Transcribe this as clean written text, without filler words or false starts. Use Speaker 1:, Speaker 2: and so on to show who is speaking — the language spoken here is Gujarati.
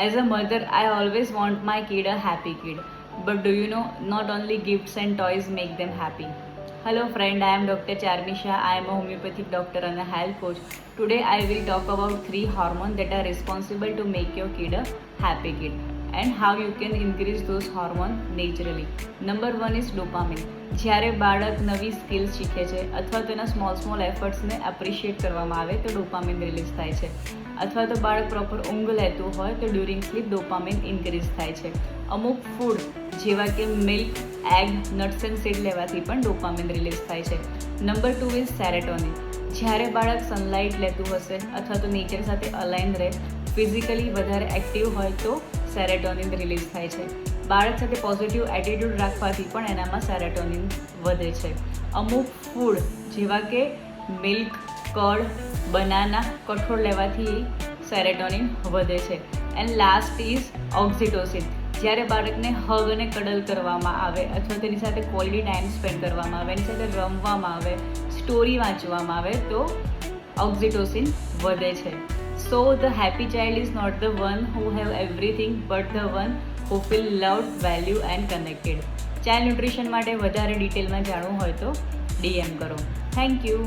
Speaker 1: As a mother, I always want my kid a happy kid. But do you know, not only gifts and toys make them happy. Hello friend, I am Dr. Charmisha. I am a homeopathic doctor and a health coach. Today I will talk about 3 hormones that are responsible to make your kid a happy kid and how you can increase those hormones naturally. Number 1 is dopamine. જ્યારે બાળક નવી સ્કિલ્સ શીખે છે અથવા તેના સ્મોલ એફર્ટ્સને એપ્રિશિએટ કરવામાં આવે તો ડોપામિન રિલીઝ થાય છે, અથવા તો બાળક પ્રોપર ઊંઘ લેતું હોય તો ડ્યુરિંગ સ્લીપ ડોપામિન ઇન્ક્રીઝ થાય છે. અમુક ફૂડ જેવા કે milk, egg, nuts and seed લેવાથી પણ ડોપામિન રિલીઝ થાય છે. Number 2 is serotonin. જ્યારે બાળક સનલાઇટ લેતું હશે અથવા તો નેચર સાથે અલાઇન રહે, ફિઝિકલી વધારે એક્ટિવ હોય તો સેરેટોનિન રિલીઝ થાય છે. બાળક સાથે પોઝિટિવ એટીટ્યૂડ રાખવાથી પણ એનામાં સેરેટોનિન વધે છે. અમુક ફૂડ જેવા કે મિલ્ક, કર્ડ, બનાના, કઠોળ લેવાથી સેરેટોનિન વધે છે. And last is oxytocin. જ્યારે બાળકને હગ અને કડલ કરવામાં આવે અથવા તેની સાથે ક્વોલિટી ટાઈમ સ્પેન્ડ કરવામાં આવે, એની સાથે રમવામાં આવે, સ્ટોરી વાંચવામાં આવે તો ઓક્સિટોસિન વધે છે. So the happy child is not the one who have everything but the one who feel loved, valued and connected. Child nutrition માટે વધારે ડિટેલમાં જાણવું હોય તો DM કરો. Thank you.